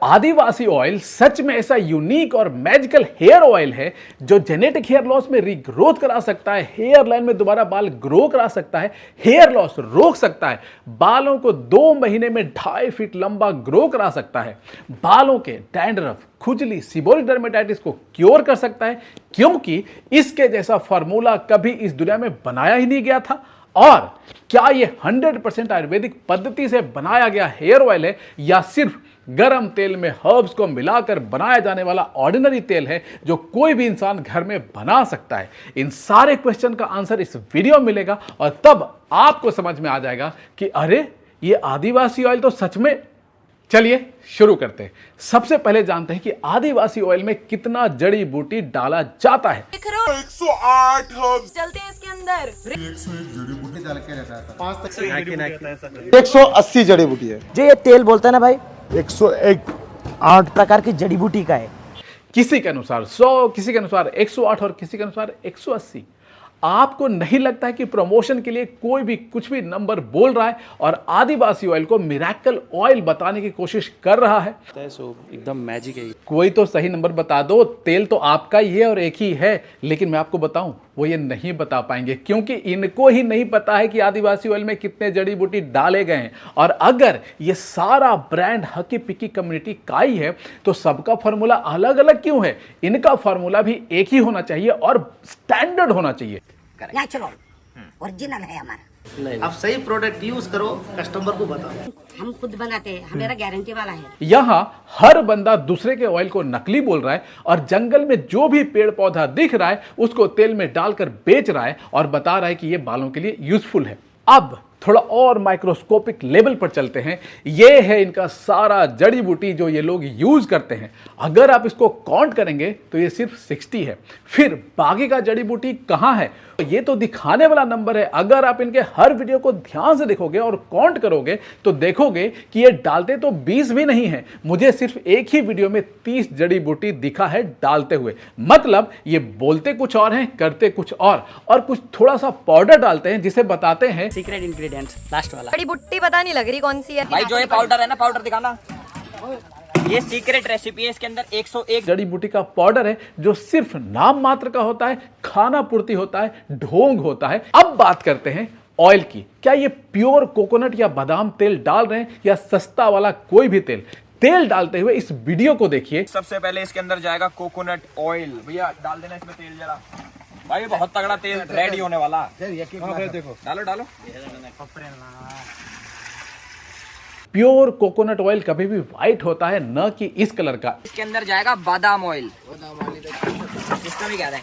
आदिवासी oil सच में ऐसा unique और मैजिकल हेयर ऑयल है जो जेनेटिक हेयर लॉस में रीग्रोथ करा सकता है, हेयर लाइन में दोबारा बाल ग्रो करा सकता है, हेयर लॉस रोक सकता है, बालों को 2 महीने में 2.5 फीट लंबा ग्रो करा सकता है, बालों के डैंड्रफ, खुजली, सीबोरिक डर्मेटाइटिस को क्योर कर सकता है, क्योंकि इसके जैसा फार्मूला कभी इस दुनिया में बनाया ही नहीं गया था। और क्या यह 100% आयुर्वेदिक पद्धति से बनाया गया हेयर ऑयल है या सिर्फ गरम तेल में हर्ब्स को मिलाकर बनाया जाने वाला ऑर्डिनरी तेल है जो कोई भी इंसान घर में बना सकता है? इन सारे क्वेश्चन का आंसर इस वीडियो में मिलेगा और तब आपको समझ में आ जाएगा कि अरे ये आदिवासी ऑयल तो सच में। चलिए शुरू करते हैं। सबसे पहले जानते हैं कि आदिवासी ऑयल में कितना जड़ी बूटी डाला जाता है। 108 हर्ब्स चलते हैं इसके अंदर। 101 जड़ी बूटी डाल के रहता है, 5 तक 180 जड़ी बूटी है। जो ये तेल बोलता है ना भाई, 101 8 प्रकार की जड़ी बूटी का है। किसी के अनुसार 100, किसी के अनुसार 108 और किसी के अनुसार 180। आपको नहीं लगता है कि प्रमोशन के लिए कोई भी कुछ भी नंबर बोल रहा है और आदिवासी ऑयल को मिरेकल ऑयल बताने की कोशिश कर रहा है? एकदम मैजिक है। कोई तो सही नंबर बता दो। तेल तो आपका ही है और एक ही है, लेकिन मैं आपको बताऊं वो ये नहीं बता पाएंगे क्योंकि इनको ही नहीं पता है कि आदिवासी ऑयल में कितने जड़ी बूटी डाले गए हैं। और अगर ये सारा ब्रांड हकी पिकी कम्युनिटी का ही है तो सबका फॉर्मूला अलग अलग क्यों है? इनका फॉर्मूला भी एक ही होना चाहिए और स्टैंडर्ड होना चाहिए। नेचुरल ओरिजिनल है हमारा। आप सही प्रोडक्ट यूज करो, कस्टमर को बताओ। हम खुद बनाते हैं, हमारा गारंटी वाला है। यहां हर बंदा दूसरे के ऑयल को नकली बोल रहा है और जंगल में जो भी पेड़ पौधा दिख रहा है उसको तेल में डालकर बेच रहा है और बता रहा है कि यह बालों के लिए यूजफुल है। अब थोड़ा और माइक्रोस्कोपिक लेवल पर चलते हैं। ये है इनका सारा जड़ी बूटी जो ये लोग यूज करते हैं। अगर आप इसको काउंट करेंगे तो ये सिर्फ 60 है। फिर बाकी का जड़ी बूटी कहां है? ये तो दिखाने वाला नंबर है। अगर आप इनके हर वीडियो को ध्यान से देखोगे और काउंट करोगे तो देखोगे कि ये डालते तो 20 भी नहीं है। मुझे सिर्फ एक ही वीडियो में 30 जड़ी बूटी दिखा है डालते हुए। मतलब ये बोलते कुछ और हैं, करते कुछ और कुछ थोड़ा सा पाउडर डालते हैं जिसे बताते हैं सीक्रेट इंग्रेडिएंट्स। लास्ट वाला बड़ी बुट्टी पता नहीं लग रही कौन सी है भाई। जो ये पाउडर है ना, पाउडर दिखाना, ये सीक्रेट रेसिपी है। इसके अंदर 101 जड़ी बूटी का पाउडर है जो सिर्फ नाम मात्र का होता है, खाना पूर्ति होता है, ढोंग होता है। अब बात करते हैं ऑयल की। क्या ये प्योर कोकोनट या बादाम तेल डाल रहे हैं या सस्ता वाला कोई भी तेल? तेल डालते हुए इस वीडियो को देखिए। सबसे पहले इसके अंदर जाएगा कोकोनट ऑयल। भैया डाल देना इसमें तेल जरा। भाई बहुत तगड़ा तेल रेडी होने वाला। देखो डालो डालो। प्योर कोकोनट ऑयल कभी भी व्हाइट होता है, न कि इस कलर का। इसके अंदर जाएगा बादाम ऑयल। इसका भी क्या है?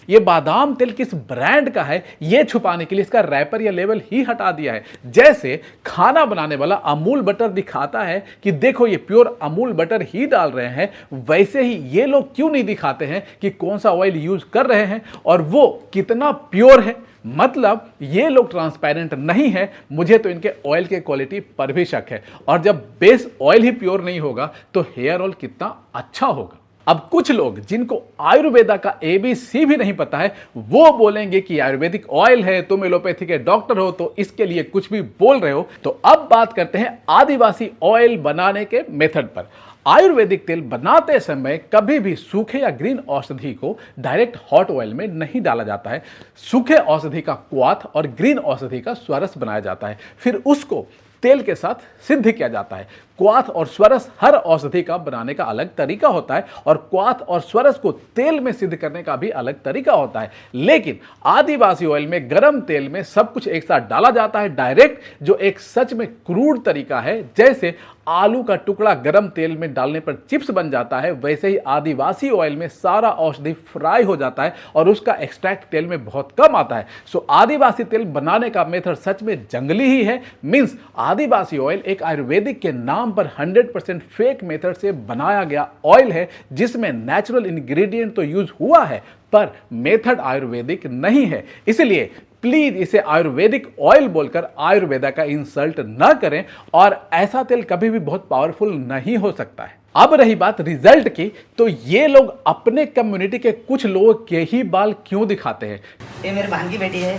ये बादाम तेल किस ब्रांड का है ये छुपाने के लिए इसका रैपर या लेबल ही हटा दिया है। जैसे खाना बनाने वाला अमूल बटर दिखाता है कि देखो ये प्योर अमूल बटर ही डाल रहे हैं, वैसे ही ये लोग क्यों नहीं दिखाते हैं कि कौन सा ऑयल यूज कर रहे हैं और वो कितना प्योर है। मतलब ये लोग ट्रांसपेरेंट नहीं है। मुझे तो इनके ऑयल के क्वालिटी पर भी शक है। और जब बेस ऑयल ही प्योर नहीं होगा तो हेयर ऑयल कितना अच्छा होगा। अब कुछ लोग जिनको आयुर्वेदा का ABC भी नहीं पता है वो बोलेंगे कि आयुर्वेदिक ऑयल है, तुम एलोपैथी के डॉक्टर हो तो इसके लिए कुछ भी बोल रहे हो। तो अब बात करते हैं आदिवासी ऑयल बनाने के मेथड पर। आयुर्वेदिक तेल बनाते समय कभी भी सूखे या ग्रीन औषधि को डायरेक्ट हॉट ऑयल में नहीं डाला जाता है। सूखे औषधि का क्वाथ और ग्रीन औषधि का स्वरस बनाया जाता है, फिर उसको तेल के साथ सिद्ध किया जाता है। क्वाथ और स्वरस हर औषधि का बनाने का अलग तरीका होता है और क्वाथ और स्वरस को तेल में सिद्ध करने का भी अलग तरीका होता है। लेकिन आदिवासी ऑयल में गरम तेल में सब कुछ एक साथ डाला जाता है डायरेक्ट, जो एक सच में क्रूड तरीका है। जैसे आलू का टुकड़ा गरम तेल में डालने पर चिप्स बन जाता है, वैसे ही आदिवासी ऑयल में सारा औषधि फ्राई हो जाता है और उसका एक्सट्रैक्ट तेल में बहुत कम आता है। सो आदिवासी तेल बनाने का मेथड सच में जंगली ही है। मींस आदिवासी ऑयल एक आयुर्वेदिक के नाम पर 100% फेक मेथड से बनाया गया ऑयल है जिसमें नेचुरल इंग्रेडिएंट तो यूज हुआ है पर मेथड आयुर्वेदिक नहीं है। इसलिए प्लीज इसे आयुर्वेदिक ऑयल बोलकर आयुर्वेदा का इंसल्ट न करें और ऐसा तेल कभी भी बहुत पावरफुल नहीं हो सकता है। अब रही बात रिजल्ट की, तो ये लोग अपने कम्युनिटी के कुछ लोगों के ही बाल क्यों दिखाते हैं? ये मेरे बहन की बेटी है,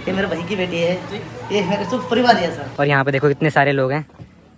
ये मेरे भाई की बेटी है, ये मेरे सब परिवार है सर। और यहाँ पे देखो कितने सारे लोग हैं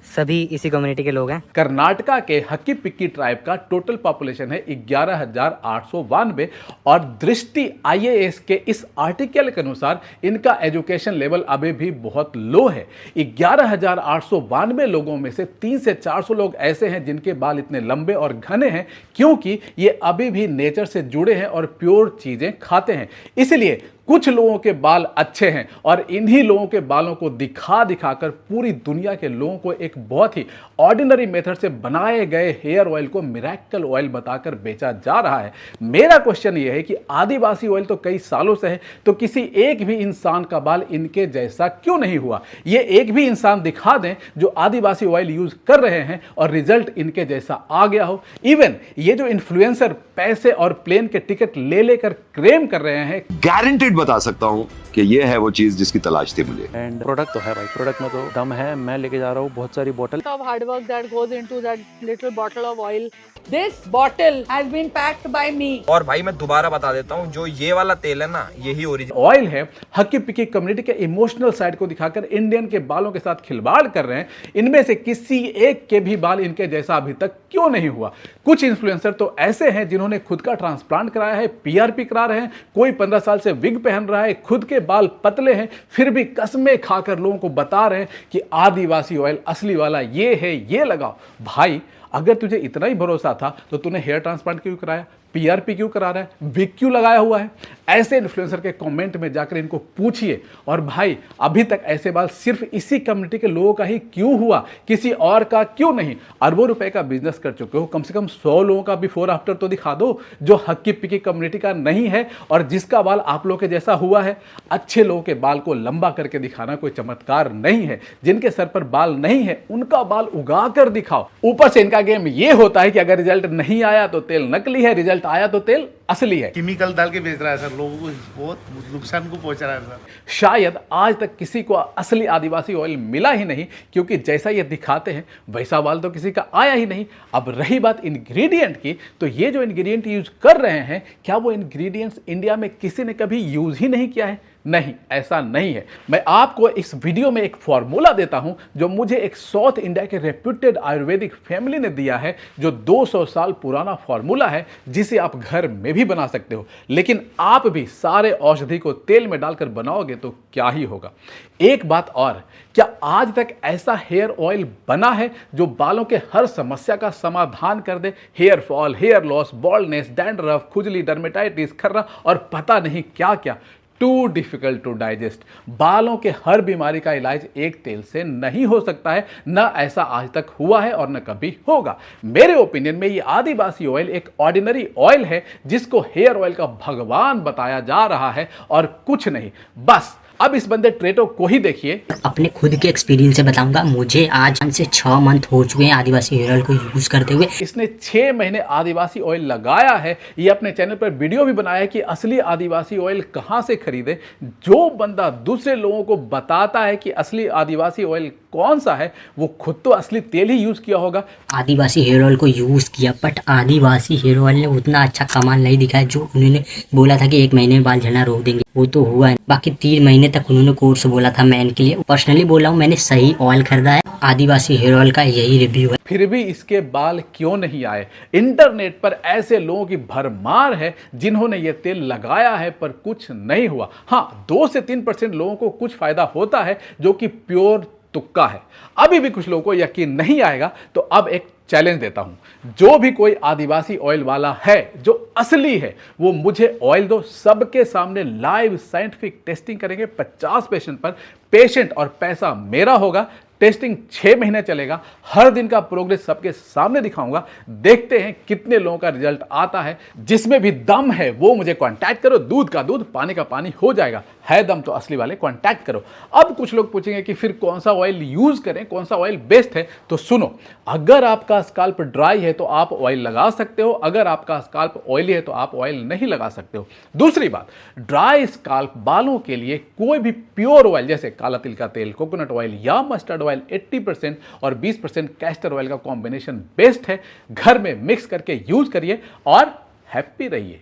सभी इसी कम्युनिटी के लोग हैं। कर्नाटका के हक्की पिक्की ट्राइब का टोटल पॉपुलेशन है 11,892 और दृष्टि IAS के इस आर्टिकल के अनुसार इनका एजुकेशन लेवल अभी भी बहुत लो है। 11,892 लोगों में से 300 से 400 लोग ऐसे हैं जिनके बाल इतने लंबे और घने हैं क्योंकि ये अभी भी नेचर से जुड़े हैं और प्योर चीजें खाते हैं। इसलिए कुछ लोगों के बाल अच्छे हैं और इन्हीं लोगों के बालों को दिखा दिखाकर पूरी दुनिया के लोगों को एक बहुत ही ऑर्डिनरी मेथड से बनाए गए हेयर ऑयल को मिरेकल ऑयल बताकर बेचा जा रहा है। मेरा क्वेश्चन यह है कि आदिवासी ऑयल तो कई सालों से है, तो किसी एक भी इंसान का बाल इनके जैसा क्यों नहीं हुआ? ये एक भी इंसान दिखा दें जो आदिवासी ऑयल यूज कर रहे हैं और रिजल्ट इनके जैसा आ गया हो। इवन ये जो इन्फ्लुएंसर पैसे और प्लेन के टिकट ले लेकर क्लेम कर रहे हैं, गारंटेड बता सकता हूं कि ये है वो चीज जिसकी तलाश थी मुझे। एंड प्रोडक्ट तो है भाई, प्रोडक्ट में तो दम है। मैं लेके जा रहा हूँ बहुत सारी बोतल। of hard work that goes into that little bottle of oil. This bottle has been packed by me. और भाई मैं दोबारा बता देता हूँ, जो ये वाला तेल है ना, यही ओरिजिनल ऑयल है। हक्की पिक्की कम्युनिटी के इमोशनल साइड को दिखाकर इंडियन के बालों के साथ खिलवाड़ कर रहे हैं। इनमें से किसी एक के भी बाल इनके जैसा अभी तक क्यों नहीं हुआ? कुछ इन्फ्लुएंसर तो ऐसे हैं जिन्होंने खुद का ट्रांसप्लांट कराया है, PRP करा रहे हैं, कोई 15 साल से विग पहन रहा है, खुद के बाल पतले हैं, फिर भी कसमें खाकर लोगों को बता रहे हैं कि आदिवासी ऑयल असली वाला ये है, ये लगाओ। भाई अगर तुझे इतना ही भरोसा था तो तूने हेयर ट्रांसप्लांट क्यों कराया? PRP क्यों करा रहा है? विग क्यों लगाया हुआ है? ऐसे इन्फ्लुएंसर के कमेंट में जाकर इनको पूछिए। और भाई अभी तक ऐसे बाल सिर्फ इसी कम्युनिटी के लोगों का ही क्यों हुआ, किसी और का क्यों नहीं? अरबों रुपए का बिजनेस कर चुके हो, कम से कम 100 लोगों का बिफोर आफ्टर तो दिखा दो जो हक्की पिक्की कम्युनिटी का नहीं है और जिसका बाल आप लोगों के जैसा हुआ है। अच्छे लोगों के बाल को लंबा करके दिखाना कोई चमत्कार नहीं है। जिनके सर पर बाल नहीं है उनका बाल उगा कर दिखाओ। ऊपर से इनका गेम ये होता है कि अगर रिजल्ट नहीं आया तो तेल नकली है, रिजल्ट आया तो तेल असली है। केमिकल डाल के बेच रहा है सर, लोगों को बहुत नुकसान को पहुंचा रहा है सर। शायद आज तक किसी को असली आदिवासी ऑयल मिला ही नहीं क्योंकि जैसा ये दिखाते हैं वैसा बाल तो किसी का आया ही नहीं। अब रही बात इंग्रेडिएंट की, तो ये जो इंग्रेडिएंट यूज कर रहे हैं, क्या वो इंग्रेडिएंट्स इंडिया में किसी ने कभी यूज ही नहीं किया है? नहीं, ऐसा नहीं है। मैं आपको इस वीडियो में एक फॉर्मूला देता हूं जो मुझे एक साउथ इंडिया के रेप्यूटेड आयुर्वेदिक फैमिली ने दिया है, जो 200 साल पुराना फॉर्मूला है जिसे आप घर में भी बना सकते हो। लेकिन आप भी सारे औषधि को तेल में डालकर बनाओगे तो क्या ही होगा। एक बात और, क्या आज तक ऐसा हेयर ऑयल बना है जो बालों के हर समस्या का समाधान कर दे? Hair fall, hair loss, baldness, dandruff, खुजली, डर्मेटाइटिस, खर्रा और पता नहीं क्या क्या। Too difficult to digest. बालों के हर बीमारी का इलाज एक तेल से नहीं हो सकता है, ना ऐसा आज तक हुआ है और न कभी होगा। मेरे ओपिनियन में ये आदिवासी ऑयल एक ऑर्डिनरी ऑयल है जिसको हेयर ऑयल का भगवान बताया जा रहा है और कुछ नहीं। बस अब इस बंदे ट्रेटो को ही देखिए। अपने खुद के एक्सपीरियंस से बताऊंगा, मुझे आज 5 से 6 मंथ हो चुके हैं आदिवासी हेयर ऑयल को यूज करते हुए। इसने 6 महीने आदिवासी ऑयल लगाया है। ये अपने चैनल पर वीडियो भी बनाया है कि असली आदिवासी ऑयल कहां से खरीदे। जो बंदा दूसरे लोगों को बताता है कि असली आदिवासी ऑयल कौन सा है, वो खुद तो असली तेल ही यूज किया होगा। आदिवासी हेयर ऑयल को यूज किया, बट आदिवासी हेयर ऑयल ने उतना अच्छा कमाल नहीं दिखाया जो उन्होंने बोला था कि 1 महीने में बाल झड़ना रोक देंगे, वो तो हुआ है। बाकी 3 महीने तक उन्होंने कोर्स बोला था मैन के लिए। पर्सनली बोला हूँ, मैंने सही ऑयल खरीदा है। आदिवासी हेयर ऑयल का यही रिव्यू है। फिर भी इसके बाल क्यों नहीं आए? इंटरनेट पर ऐसे लोगों की भरमार है जिन्होंने ये तेल लगाया है पर कुछ नहीं हुआ। हाँ, 2 से 3% लोगों को कुछ फायदा होता है जो कि प्योर तुक्का है। अभी भी कुछ लोगों को यकीन नहीं आएगा, तो अब एक चैलेंज देता हूं। जो भी कोई आदिवासी ऑयल वाला है जो असली है, वो मुझे ऑयल दो, सबके सामने लाइव साइंटिफिक टेस्टिंग करेंगे 50 पेशेंट पर। पेशेंट और पैसा मेरा होगा। टेस्टिंग 6 महीने चलेगा। हर दिन का प्रोग्रेस सबके सामने दिखाऊंगा। देखते हैं कितने लोगों का रिजल्ट आता है। जिसमें भी दम है वो मुझे कांटेक्ट करो। दूध का दूध, पानी का पानी हो जाएगा। है दम तो असली वाले कांटेक्ट करो। अब कुछ लोग पूछेंगे कि फिर कौन सा ऑयल यूज करें, कौन सा ऑयल बेस्ट है। तो सुनो, अगर आपका स्काल्प ड्राई है तो आप ऑयल लगा सकते हो। अगर आपका स्काल्प ऑयली है तो आप ऑयल नहीं लगा सकते हो। दूसरी बात, ड्राई स्काल्प बालों के लिए कोई भी प्योर ऑयल जैसे काला तिल का तेल, कोकोनट ऑयल या मस्टर्ड ऑयल 80% और 20% कैस्टर ऑयल का कॉम्बिनेशन बेस्ट है। घर में मिक्स करके यूज करिए और हैप्पी रहिए।